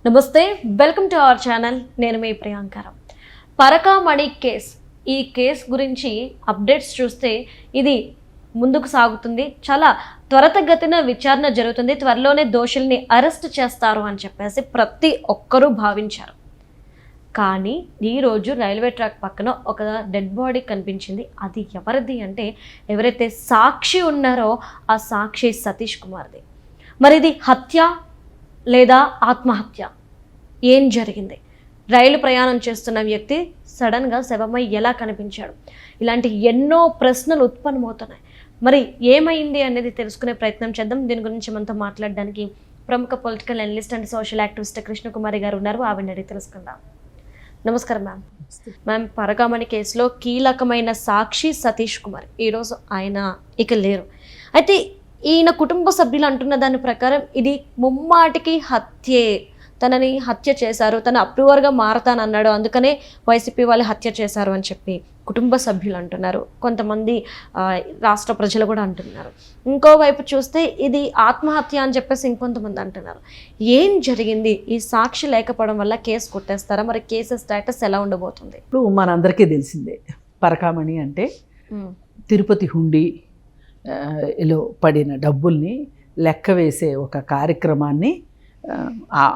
నమస్తే, welcome to our channel. నేను మీ ప్రియాంకరం. Parakamani case, ఈ కేస్ గురించి అప్డేట్స్ చూస్తే ఇది ముందుకు సాగుతుంది. చాలా త్వరితగతిన విచారణ జరుగుతుంది. త్వరలోనే దోషుల్ని అరెస్ట్ చేస్తారు అని చెప్పేసి ప్రతి ఒక్కరూ భావించారు. కానీ ఈరోజు రైల్వే ట్రాక్ పక్కన ఒక డెడ్ బాడీ కనిపించింది. అది ఎవరిది అంటే, ఎవరైతే సాక్షి ఉన్నారో ఆ సాక్షి సతీష్ కుమార్ది. మరి ఇది హత్య లేదా ఆత్మహత్య? ఏం జరిగింది? రైలు ప్రయాణం చేస్తున్న వ్యక్తి సడన్గా శవమై ఎలా కనిపించాడు? ఇలాంటి ఎన్నో ప్రశ్నలు ఉత్పన్నమవుతున్నాయి. మరి ఏమైంది అనేది తెలుసుకునే ప్రయత్నం చేద్దాం. దీని గురించి మనతో మాట్లాడడానికి ప్రముఖ political analyst and social activist Krishnakumari గారు ఉన్నారు. ఆవిడని అడిగి తెలుసుకుందాం. నమస్కారం మ్యామ్. మ్యామ్, పరకామణి కేసులో కీలకమైన సాక్షి సతీష్ కుమార్. ఈరోజు ఆయన ఇక లేరు. అయితే ఈయన కుటుంబ సభ్యులు అంటున్న దాని ప్రకారం ఇది ముమ్మాటికి హత్యే. తనని హత్య చేశారు, తను అప్రూవర్గా మారతానన్నాడు, అందుకనే వైసీపీ వాళ్ళు హత్య చేశారు అని చెప్పి కుటుంబ సభ్యులు అంటున్నారు. కొంతమంది రాష్ట్ర ప్రజలు కూడా అంటున్నారు. ఇంకోవైపు చూస్తే ఇది ఆత్మహత్య అని చెప్పేసి ఇంకొంతమంది అంటున్నారు. ఏం జరిగింది? ఈ సాక్షి లేకపోవడం వల్ల కేసు కొట్టేస్తారా? మరి కేసు స్టేటస్ ఎలా ఉండబోతుంది? ఇప్పుడు మనందరికీ తెలిసిందే, పరకామణి అంటే తిరుపతి హుండీ లో పడిన డబ్బుల్ని లెక్క వేసే ఒక కార్యక్రమాన్ని,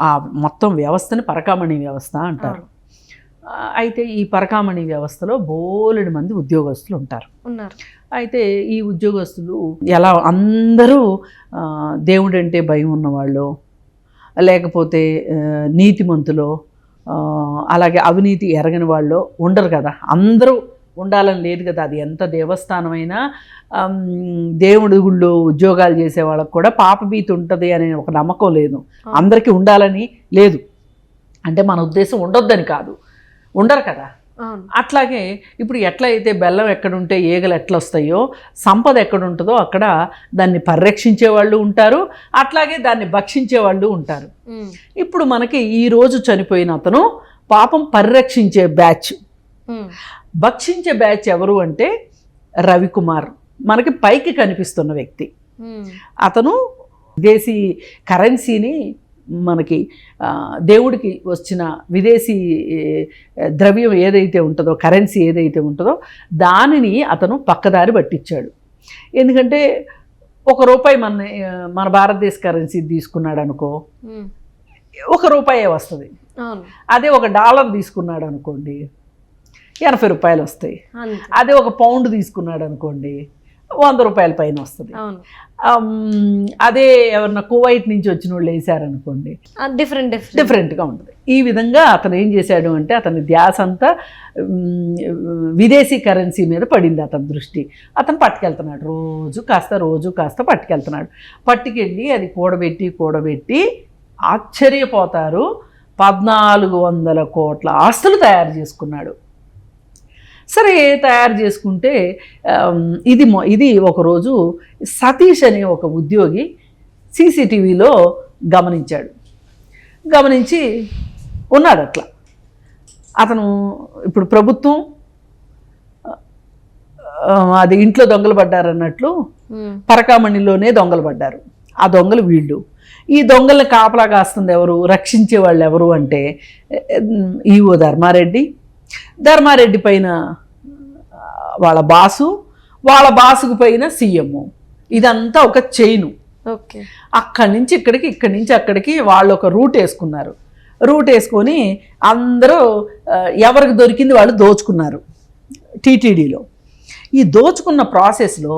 ఆ మొత్తం వ్యవస్థని పరకామణి వ్యవస్థ అంటారు. అయితే ఈ పరకామణి వ్యవస్థలో బోలెడు మంది ఉద్యోగస్తులు ఉన్నారు. అయితే ఈ ఉద్యోగస్తులు ఎలా అందరూ దేవుడంటే భయం ఉన్నవాళ్ళు, లేకపోతే నీతిమంతులో, అలాగే అవినీతి ఎరగని వాళ్ళు ఉండరు కదా. అందరూ ఉండాలని లేదు కదా. అది ఎంత దేవస్థానమైనా దేవుడి గుళ్ళో ఉద్యోగాలు చేసే వాళ్ళకు కూడా పాపభీతి ఉంటుంది అనే ఒక నమ్మకం లేదు. అందరికీ ఉండాలని లేదు. అంటే మన ఉద్దేశం ఉండొద్దని కాదు, ఉండరు కదా. అట్లాగే ఇప్పుడు ఎట్లయితే బెల్లం ఎక్కడుంటే ఈగలు ఎట్లా వస్తాయో, సంపద ఎక్కడుంటుందో అక్కడ దాన్ని పరిరక్షించే వాళ్ళు ఉంటారు, అట్లాగే దాన్ని భక్షించే వాళ్ళు ఉంటారు. ఇప్పుడు మనకి ఈరోజు చనిపోయిన అతను పాపం పరిరక్షించే బ్యాచ్. భక్షించే బ్యాచ్ ఎవరు అంటే రవికుమార్, మనకి పైకి కనిపిస్తున్న వ్యక్తి. అతను విదేశీ కరెన్సీని, మనకి దేవుడికి వచ్చిన విదేశీ ద్రవ్యం ఏదైతే ఉంటుందో, కరెన్సీ ఏదైతే ఉంటుందో దానిని అతను పక్కదారి పట్టించాడు. ఎందుకంటే ₹1 మన భారతదేశ కరెన్సీ తీసుకున్నాడు అనుకో, ₹1 వస్తుంది. అదే $1 తీసుకున్నాడు అనుకోండి, ₹80 వస్తాయి. అదే £1 తీసుకున్నాడు అనుకోండి, ₹100 పైన వస్తుంది. అదే ఎవరన్నా కువైట్ నుంచి వచ్చిన వాళ్ళు వేసారనుకోండి, డిఫరెంట్గా ఉంటుంది. ఈ విధంగా అతను ఏం చేశాడు అంటే, అతని ధ్యాస అంతా విదేశీ కరెన్సీ మీద పడింది. అతని దృష్టి. అతను పట్టుకెళ్తున్నాడు, రోజు కాస్త పట్టుకెళ్తున్నాడు. పట్టుకెళ్ళి అది కూడబెట్టి ఆశ్చర్యపోతారు, 1400 కోట్ల ఆస్తులు తయారు చేసుకున్నాడు. సరే, తయారు చేసుకుంటే ఇది ఒకరోజు సతీష్ అనే ఒక ఉద్యోగి సీసీటీవీలో గమనించి ఉన్నాడు. అట్లా అతను ఇప్పుడు ప్రభుత్వం అది ఇంట్లో దొంగలు పడ్డారన్నట్లు పరకామణిలోనే దొంగలు పడ్డారు. ఆ దొంగలు వీళ్ళు. ఈ దొంగల్ని కాపలా కాస్తుంది ఎవరు, రక్షించే వాళ్ళు ఎవరు అంటే ఈవో ధర్మారెడ్డి పైన వాళ్ళ బాసుకు పైన సీఎం. ఇదంతా ఒక చైను. అక్కడి నుంచి అక్కడికి వాళ్ళు ఒక రూట్ వేసుకున్నారు. రూట్ వేసుకొని అందరూ ఎవరికి దొరికింది వాళ్ళు దోచుకున్నారు టీటీడీలో. ఈ దోచుకున్న ప్రాసెస్లో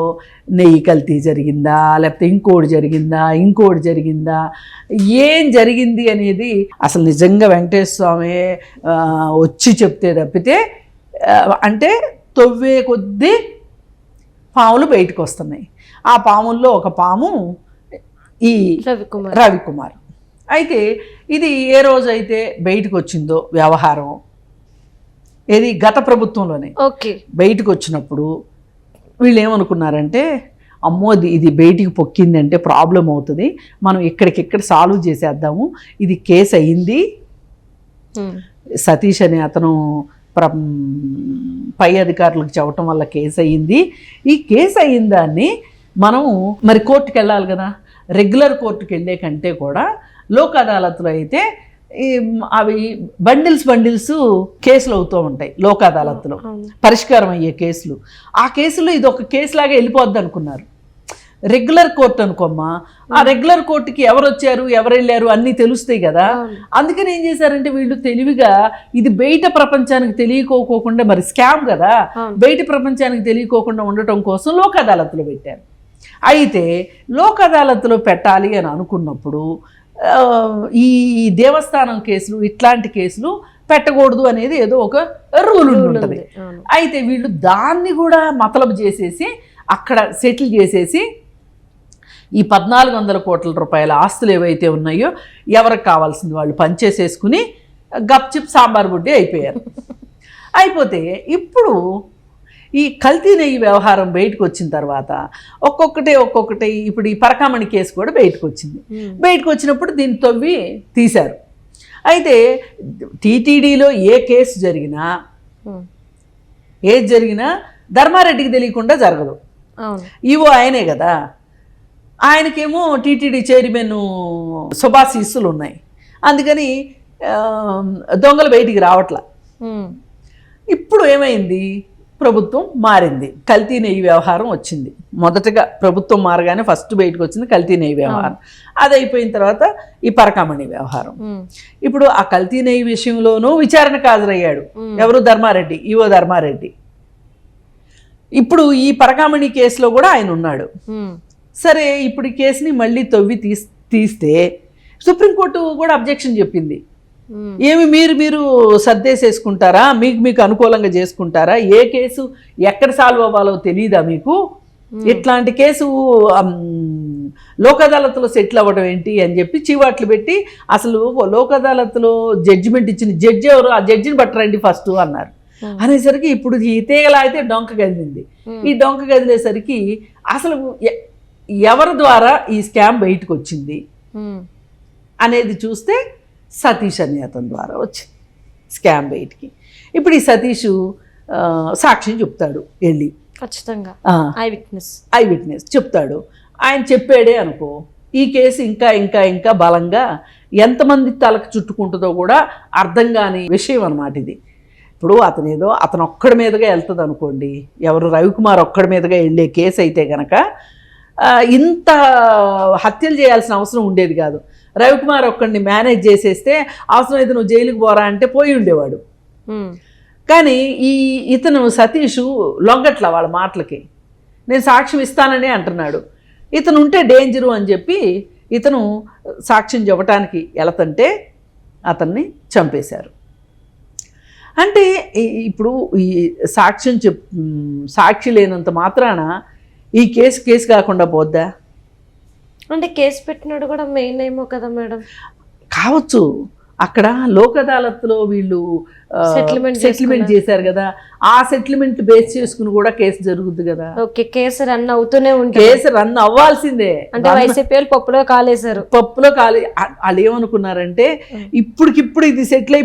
నెయ్యి కల్తీ జరిగిందా, లేకపోతే ఇంకోటి జరిగిందా, ఏం జరిగింది అనేది అసలు నిజంగా వెంకటేశ్వర స్వామి వచ్చి చెప్తే తప్పితే, అంటే తవ్వే కొద్దీ పాములు బయటకు వస్తున్నాయి. ఆ పాముల్లో ఒక పాము ఈ రవికుమార్. అయితే ఇది ఏ రోజైతే బయటకు వచ్చిందో వ్యవహారం, ఏది గత ప్రభుత్వంలోనే బయటకు వచ్చినప్పుడు వీళ్ళు ఏమనుకున్నారంటే, అమ్మో ఇది బయటికి పొక్కిందంటే ప్రాబ్లం అవుతుంది, మనం ఇక్కడికిక్కడ సాల్వ్ చేసేద్దాము, ఇది కేసు అయింది. సతీష్ అనే అతను పై అధికారులకు చెప్పటం వల్ల కేసు అయ్యింది. ఈ కేసు అయిన దాన్ని మనము మరి కోర్టుకు వెళ్ళాలి కదా. రెగ్యులర్ కోర్టుకు వెళ్ళే కంటే కూడా లోక్ అదాలత్లో అయితే అవి బండిల్స్ కేసులు అవుతూ ఉంటాయి లోక్ అదాలత్లో, పరిష్కారం అయ్యే కేసులు. ఆ కేసులో ఇది ఒక కేసు లాగా వెళ్ళిపోద్ది అనుకున్నారు. రెగ్యులర్ కోర్టు అనుకోమ్మా, ఆ రెగ్యులర్ కోర్టుకి ఎవరు వచ్చారు ఎవరు వెళ్ళారు అన్నీ తెలుస్తాయి కదా. అందుకని ఏం చేశారంటే వీళ్ళు తెలివిగా ఇది బయట ప్రపంచానికి తెలియకోకుండా, మరి స్కామ్ కదా, బయట ప్రపంచానికి తెలియకోకుండా ఉండటం కోసం లోక్ అదాలత్లో పెట్టారు. అయితే లోక్ అదాలత్లో పెట్టాలి అని అనుకున్నప్పుడు ఈ దేవస్థానం కేసులు ఇట్లాంటి కేసులు పెట్టకూడదు అనేది ఏదో ఒక రూల్ ఉంటుంది. అయితే వీళ్ళు దాన్ని కూడా మతలబు చేసేసి అక్కడ సెటిల్ చేసేసి ఈ 1400 కోట్ల రూపాయల ఆస్తులు ఏవైతే ఉన్నాయో ఎవరికి కావాల్సింది వాళ్ళు పనిచేసేసుకుని గప్చిప్ సాంబార్ బుడ్డి అయిపోయారు. అయిపోతే ఇప్పుడు ఈ కల్తీ నెయ్యి వ్యవహారం బయటకు వచ్చిన తర్వాత ఒక్కొక్కటి ఇప్పుడు ఈ పరకామణి కేసు కూడా బయటకు వచ్చింది. బయటకు వచ్చినప్పుడు దీన్ని తవ్వి తీశారు. అయితే టీటీడీలో ఏ కేసు జరిగినా ఏది జరిగినా ధర్మారెడ్డికి తెలియకుండా జరగదు. ఈవో ఆయనే కదా, ఆయనకేమో టీటీడీ చైర్మన్ శుభాశీస్సులు ఉన్నాయి. అందుకని దొంగలు బయటికి రావట్లా. ఇప్పుడు ఏమైంది, ప్రభుత్వం మారింది, కల్తీ నెయ్యి వ్యవహారం వచ్చింది. మొదటగా ప్రభుత్వం మారగానే ఫస్ట్ బయటకు వచ్చింది కల్తీ నెయ్యి వ్యవహారం. అది అయిపోయిన తర్వాత ఈ పరకామణి వ్యవహారం. ఇప్పుడు ఆ కల్తీ నెయ్యి విషయంలోనూ విచారణకు హాజరయ్యాడు ఎవరు, ధర్మారెడ్డి, ఈవో ధర్మారెడ్డి. ఇప్పుడు ఈ పరకామణి కేసులో కూడా ఆయన ఉన్నాడు. సరే, ఇప్పుడు ఈ కేసుని మళ్ళీ తవ్వి తీస్తే సుప్రీంకోర్టు కూడా అబ్జెక్షన్ చెప్పింది. ఏమి మీరు సర్దేసేసుకుంటారా, మీకు అనుకూలంగా చేసుకుంటారా, ఏ కేసు ఎక్కడ సాల్వ్ అవ్వాలో తెలియదా మీకు, ఇట్లాంటి కేసు లోక్ అదాలత్లో సెటిల్ అవ్వడం ఏంటి అని చెప్పి చీవాట్లు పెట్టి, అసలు లోక్ అదాలత్లో జడ్జిమెంట్ ఇచ్చిన జడ్జి ఎవరు, ఆ జడ్జిని పట్టరండి ఫస్ట్ అన్నారు. అనేసరికి ఇప్పుడు ఈ తీగలా అయితే డొంక కదిలింది. ఈ డొంక కదిలేసరికి అసలు ఎవరి ద్వారా ఈ స్కామ్ బయటకు వచ్చింది అనేది చూస్తే సతీష్ అనే అతని ద్వారా వచ్చింది స్కామ్ బయటికి. ఇప్పుడు ఈ సతీష్ సాక్ష్యం చెప్తాడు వెళ్ళి, ఖచ్చితంగా ఐ విట్నెస్ చెప్తాడు. ఆయన చెప్పాడే అనుకో, ఈ కేసు ఇంకా బలంగా ఎంతమంది తలకు చుట్టుకుంటుందో కూడా అర్థం కాని విషయం అన్నమాట ఇది. ఇప్పుడు అతను ఒక్కడి మీదుగా వెళ్తుంది అనుకోండి, ఎవరు రవికుమార్ ఒక్కడి మీదుగా వెళ్ళే కేసు అయితే కనుక ఇంత హత్యలు చేయాల్సిన అవసరం ఉండేది కాదు. రవికుమార్ ఒక్కడిని మేనేజ్ చేసేస్తే అవసరమైతే నువ్వు జైలుకి పోరా అంటే పోయి ఉండేవాడు. కానీ ఇతను సతీష్ లొంగట్ల వాళ్ళ మాటలకి, నేను సాక్ష్యం ఇస్తాననే అంటున్నాడు. ఇతను ఉంటే డేంజరు అని చెప్పి ఇతను సాక్ష్యం చెప్పడానికి వెళతంటే అతన్ని చంపేశారు. అంటే ఇప్పుడు ఈ సాక్షి లేనంత మాత్రాన ఈ కేసు కాకుండా పోద్దా? అంటే కేసు పెట్టినాడు కూడా మెయిన్ ఏమో కదా మేడం, కావచ్చు. అక్కడ లోక్ అదాలత్లో వీళ్ళు సెటిల్మెంట్ చేశారు కదా, ఆ సెటిల్మెంట్ బేస్ చేసుకుని కూడా కేసు జరుగుద్ది కదా. ఓకే, కేసు రన్ అవుతూనే ఉంటుంది. కేసు రన్ అవ్వాల్సిందే. అంటే వైసీపీ వాళ్ళు పప్పులో కాలేశారు. వాళ్ళు ఏమనుకున్నారంటే ఇప్పటికిప్పుడు ఇది సెటిల్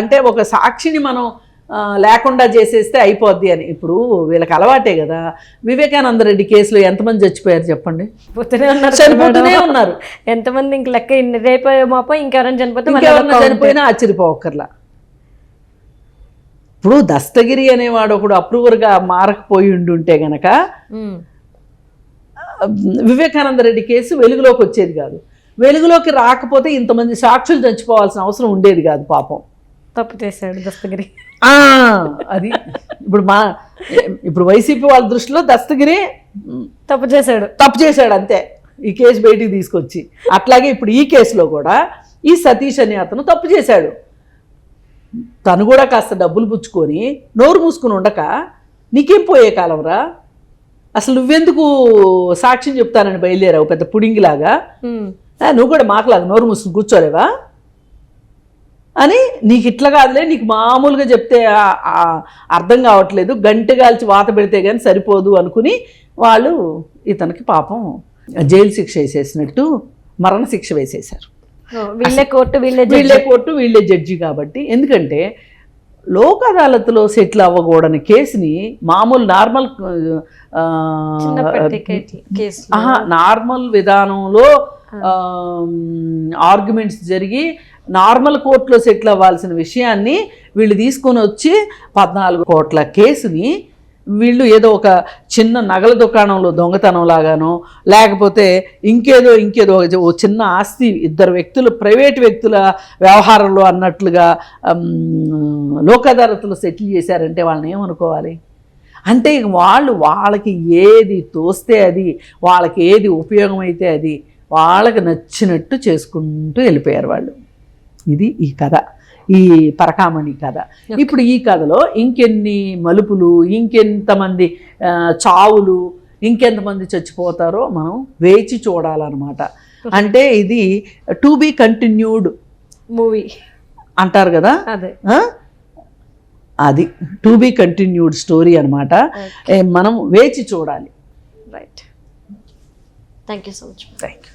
అంటే ఒక సాక్షిని మనం లేకుండా చేసేస్తే అయిపోద్ది అని. ఇప్పుడు వీళ్ళకి అలవాటే కదా. వివేకానంద రెడ్డి కేసులో ఎంతమంది చచ్చిపోయారు చెప్పండి? చనిపోతూనే ఉన్నారు. ఎంతమంది ఇంక లెక్క, రేపు మాపో ఇంకెవరైనా చనిపోయినా ఆశ్చర్యపోకర్లా. ఇప్పుడు దస్తగిరి అనేవాడు ఒకడు అప్రూవర్గా మారకపోయి ఉంటే గనక వివేకానంద రెడ్డి కేసు వెలుగులోకి వచ్చేది కాదు. వెలుగులోకి రాకపోతే ఇంతమంది సాక్షులు చచ్చిపోవాల్సిన అవసరం ఉండేది కాదు. పాపం తప్పు చేశాడు దస్తగిరి. అది ఇప్పుడు వైసీపీ వాళ్ళ దృష్టిలో దస్తగిరి తప్పు చేశాడు అంతే, ఈ కేసు బయటికి తీసుకొచ్చి. అట్లాగే ఇప్పుడు ఈ కేసులో కూడా ఈ సతీష్ అనే అతను తప్పు చేశాడు. తను కూడా కాస్త డబ్బులు పుచ్చుకొని నోరు మూసుకుని ఉండక, నీకేం పోయే కాలం రా, అసలు నువ్వెందుకు సాక్ష్యం చెప్తానని బయలుదేరావు పెద్ద పుడింగిలాగా, నువ్వు కూడా మాకలాగా నోరు మూసుకుని కూర్చోలేవా అని. నీకు ఇట్లా కాదులే, నీకు మామూలుగా చెప్తే అర్థం కావట్లేదు, గంటె కాల్చి వాత పెడితే కానీ సరిపోదు అనుకుని వాళ్ళు ఇతనికి పాపం జైలు శిక్ష వేసేసినట్టు మరణ శిక్ష వేసేశారు. వీళ్ళే కోర్టు వీళ్ళే జడ్జి కాబట్టి. ఎందుకంటే లోక్ అదాలత్లో సెటిల్ అవ్వకూడని కేసుని మామూలు నార్మల్ విధానంలో ఆర్గ్యుమెంట్స్ జరిగి నార్మల్ కోర్టులో సెటిల్ అవ్వాల్సిన విషయాన్ని వీళ్ళు తీసుకొని వచ్చి 14 కోట్ల కేసుని వీళ్ళు ఏదో ఒక చిన్న నగల దుకాణంలో దొంగతనం లాగానో లేకపోతే ఇంకేదో ఓ చిన్న ఆస్తి ఇద్దరు వ్యక్తులు ప్రైవేట్ వ్యక్తుల వ్యవహారంలో అన్నట్లుగా లోక్ అదాలత్లో సెటిల్ చేశారంటే వాళ్ళని ఏమనుకోవాలి? అంటే వాళ్ళకి ఏది తోస్తే అది, వాళ్ళకి ఏది ఉపయోగమైతే అది వాళ్ళకి నచ్చినట్టు చేసుకుంటూ వెళ్ళిపోయారు వాళ్ళు. ఇది ఈ కథ, ఈ పరకామణి కథ. ఇప్పుడు ఈ కథలో ఇంకెన్ని మలుపులు, ఇంకెంతమంది చావులు, ఇంకెంతమంది చచ్చిపోతారో మనం వేచి చూడాలన్నమాట. అంటే ఇది టు బీ కంటిన్యూడ్ మూవీ అంటారు కదా, అదే అది టు బీ కంటిన్యూడ్ స్టోరీ అనమాట. మనం వేచి చూడాలి. Right. Thank you so much. Thank you.